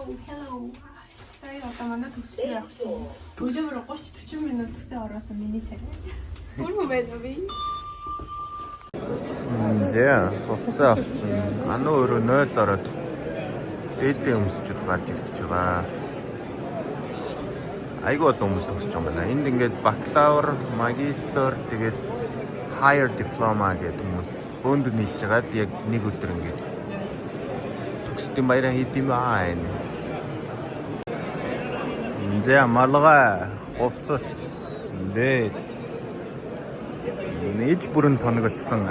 hello. Таяа одоо манай төсөл явах чинь. Төлөвөр 30-40 минут төсөө ороосон миний тарай. Бүрмэ байна би. Зэ, хуцаа авсан. Манай өөрөө 0 ороод дээдээ өмсчүүд гарч ирэх гэж байгаа. Айгүй бол хүмүүс төгсөж байгаа байна. Энд ингээд бакалавр, магистр, тэгээд higher diploma гэдэг хүмүүс бөөнд нийлж байгаад яг нэг өдөр ингээд төгсдийн баяраа хийдэм байна. Зэ малгай хувцас дээд нээж бүрэн тоноглосон.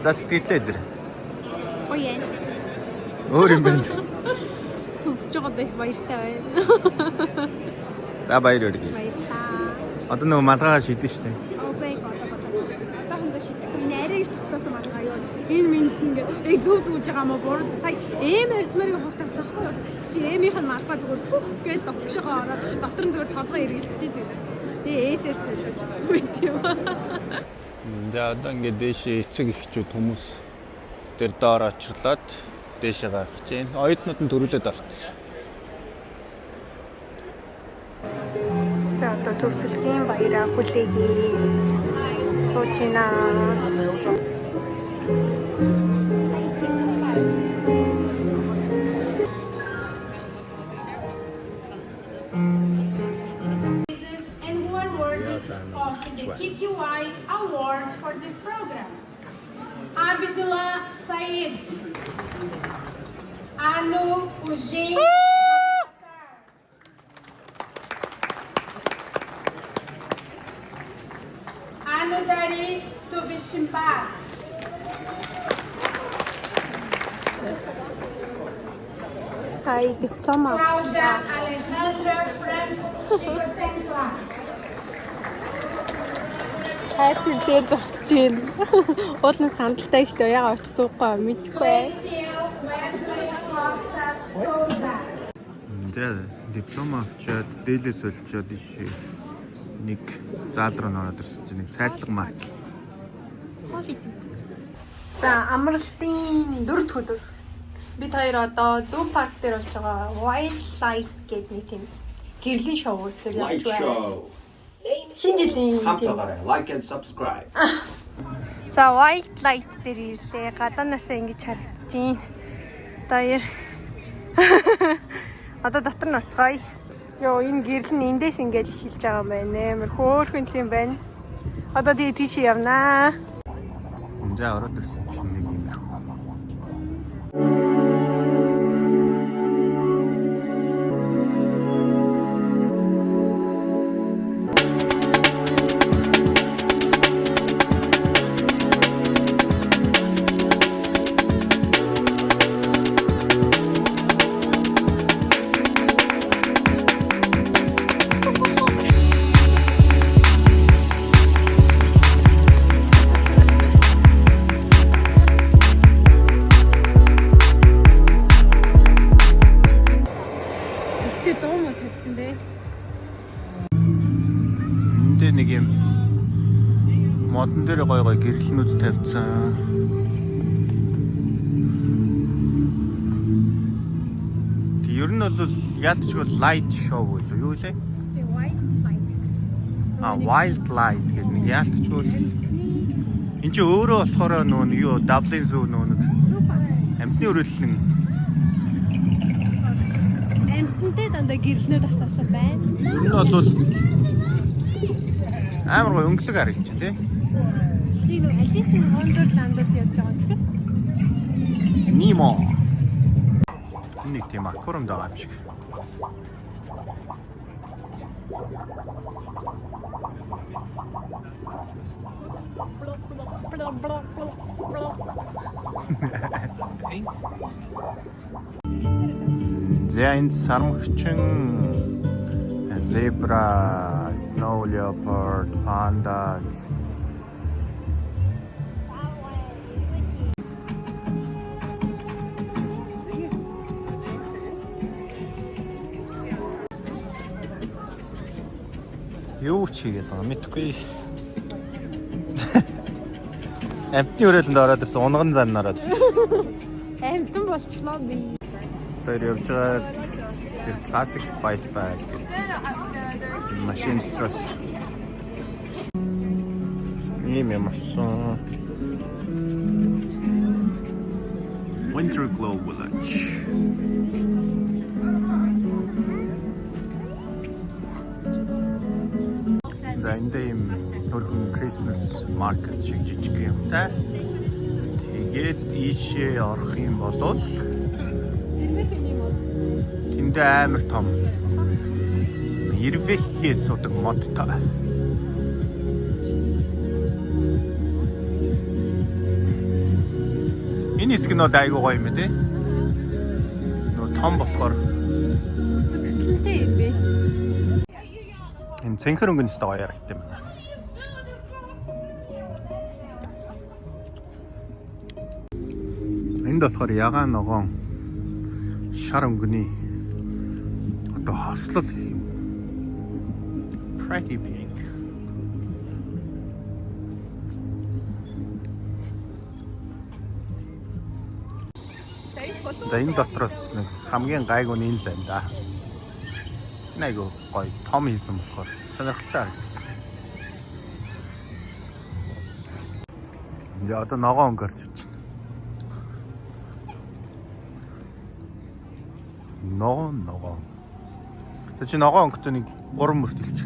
За сэтгэлээ л. Ой яа. Өөр юм байна. Төгсөж байгаад их баяртай байна. За баяр өргөе. Баярлаа. Одоо нөгөө малгайгаа шийдэн штэ. Окей одоо хондоо шидэхгүй нэ арай их тогтоосон малгай юу. Энэ минт ингээд зөв зөвж байгаа мó буруу сая эм ярьцмэрийн хувцас авсан хаа. Чи эмийнх нь малгай зүгээр бүх гэж дотгошоо ороод дотор нь зүгээр толгой эргэлзэж идэв. Чи эсэр солиож авсан байт юм. За одоо ингээд дээшээ эцэг эхчүүд хүмүүс тэр доор очрлоод дээшээ гарах гэж байна. Оюутнууд нь төрүүлээд орчихсон. За одоо төсөлтийн баяраа хүлээе. Суучина. Of the KQY Awards for this program. Abdullah Said, Anu Ujain, Anudari Tuvishimbat, Said диплома Claudia Alejandra Franco Chicotencla. хайртай дээр зогсож байна. Уул нь сандалтай ихтэй яга очисуухгүй мэдхгүй. За диплом авчаад дээлээс олчоод ишээ нэг заал руу ороод ирсэн чинь нэг цайлга марк. За амралтын 4-р өдөр бид хоёр одоо зүү парк дээр болж байгаа Wildlife гэдэг нэг тийм гэрлийн шоу үзэхээр явж байна. Шинэ жилийн Хамтдаа like and subscribe. За Wildlife дээр ирлээ. Гадаанаас ингэж харагдаж байна. Даяар. Одоо дотор нь орцгоё. Йоо энэ гэрэл нь эндээс ингэж эхэлж байгаа юм байна. Амар хөөрхөн юм байна. Одоо тэгээ тийш явнаа. За ороод ирсэн чинь нэг юм. Нэг юм модон дээр гой гой гэрэлнүүд тавьсан. Тэг ер нь бол яалтчгүй light show үү юу лээ? Wildlife гэдэг нэг яалтчгүй энэ чи өөрөө болохоор нөө юу Dublin Zoo нөө нэг амьтны өрөөллөн Амтнтэй дандаа гэрэлнүүд асаасан байна. ер нь бол амар гой өнгөлөг харагдчих тий. Тийм үү Alice in Wonderland-д явж байгаа юм шиг. Nemo. Нэг тийм аквариум байгаа юм шиг. За энэ сармагчин zebra, snow leopard, panda. Юу ч хийгээд байгаа мэдхгүй. Амтны өрөөлөнд ороод ирсэн унган зан ороод. Амтан болчихлоо би. Тэр явж байгаа тэр classic spice bag. Машин стресс. Ийм юм болсон. Winter Glow Village. Энд ийм хөрхөн Christmas market шиг жижиг юмтай. Тэгээд ийшээ орох юм бол тэнд амар том Ирвэхээс удаг модтой. Энэ хэсэг нь айгуу гоё юм тий. Нөө том болохоор Зүгсэлтэй юм бэ. энэ цэнхэр өнгөн өстой гоё ярагт юм байна. Энд болохоор ягаан ногоон шар өнгөний одоо хослол юм. Pretty big. Энэ дотроос нэг хамгийн гайгүй нь энэ л байна да. Нэг гоё том хийсэн болохоор сонирхолтой харагдчихсан. Яа одоо ногоон өнгө орж ирж байна. Ногоон. Тэ чи ногоон өнгөтэй нэг 3 мөртөлч.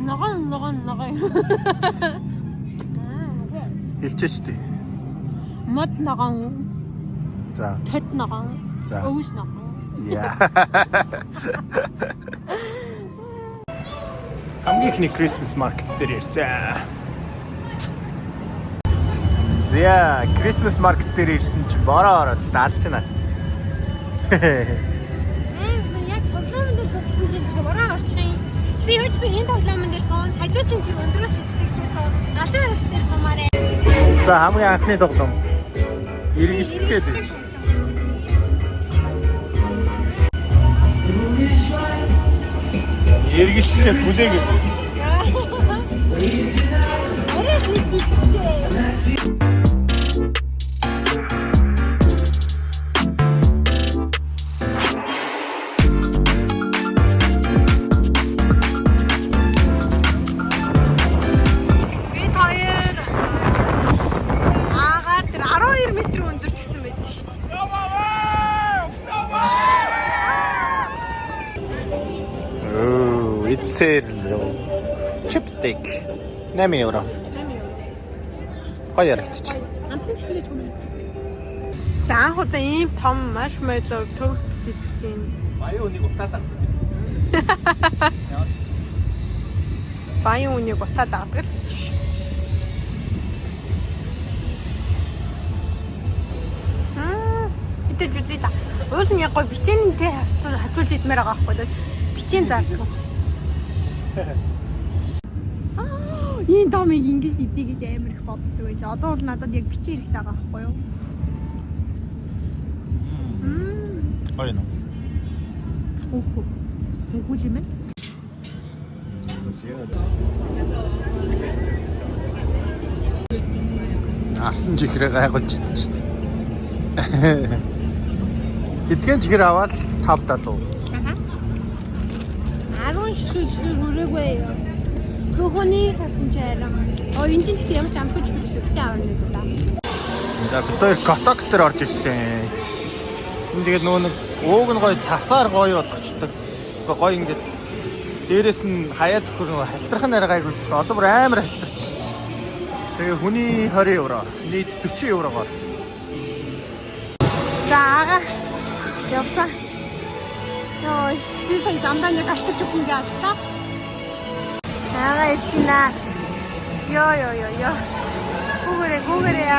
Ногоон. Хэлчихэж тий. Мод ногоон. За. Тэт ногоон. За. Өвс ногоон. Яа. Хамгийн ихний Christmas market дээр ирсэн. Яа, Christmas market дээр ирсэн чи бороо ороод стаалч байна. Яг тоглоомн дээр суудсан чинь бороо орчих юм. Тэгвэл энэ тоглоомн дээр суун, хажуудлын тэр өндрөөс шийдэх суун, гасаар шийдэх сумаарэ. За хамгийн анхны тоглоом. Иргэлт гэдэг. Иргэлтээ бүлээг. Арай хийчихээ. Chipstick 8 евро. Гоё ярагдчих. Амтан ч нэг юм. За анх удаа ийм том marshmallow toast гэж байна. Баян үнийг утаалаа. Баян үнийг утаад авдаг л. Идэж үзье та. Уус нь яг гоо бичээнтэй хавцуулж идмээр байгаа байхгүй юу? Бичээн заардгүй. Энэ домыг ингэж идэх гэж амар их боддог байсан. Одоо бол надад яг бичээ хэрэгтэй байгаа байхгүй юу? Гоё нөө. Үгүй. Үгүй юм ээ. Авсан чихрээ гайгуулж идчихсэн. Хэдхэн чихэр аваад 5.70. Аха. 10 чихэр хүрээгүй юу? Гөгөний хасан чараа. Энэ чинь тийм ямар ч амтгүй чихртэй авах нэг л да. За бид хоёр готок дээр орж ирсэн. Энэ тэгээд нөө нэг ууг нь гоё цасаар гоё болгочдөг. Гоё ингээд дээрээс нь хаяад хөрөө халтрах нэр гайгүй гэсэн. Одоо бүр амар халтрч. Тэгээ хүний 20 евро, нийт 40 еврогоор. За ага. Явсан. Йой, би сая дандаа нэг алтарч өгөх юм яа та. Ага ирж байна. Йоо. Гүүгээрээ.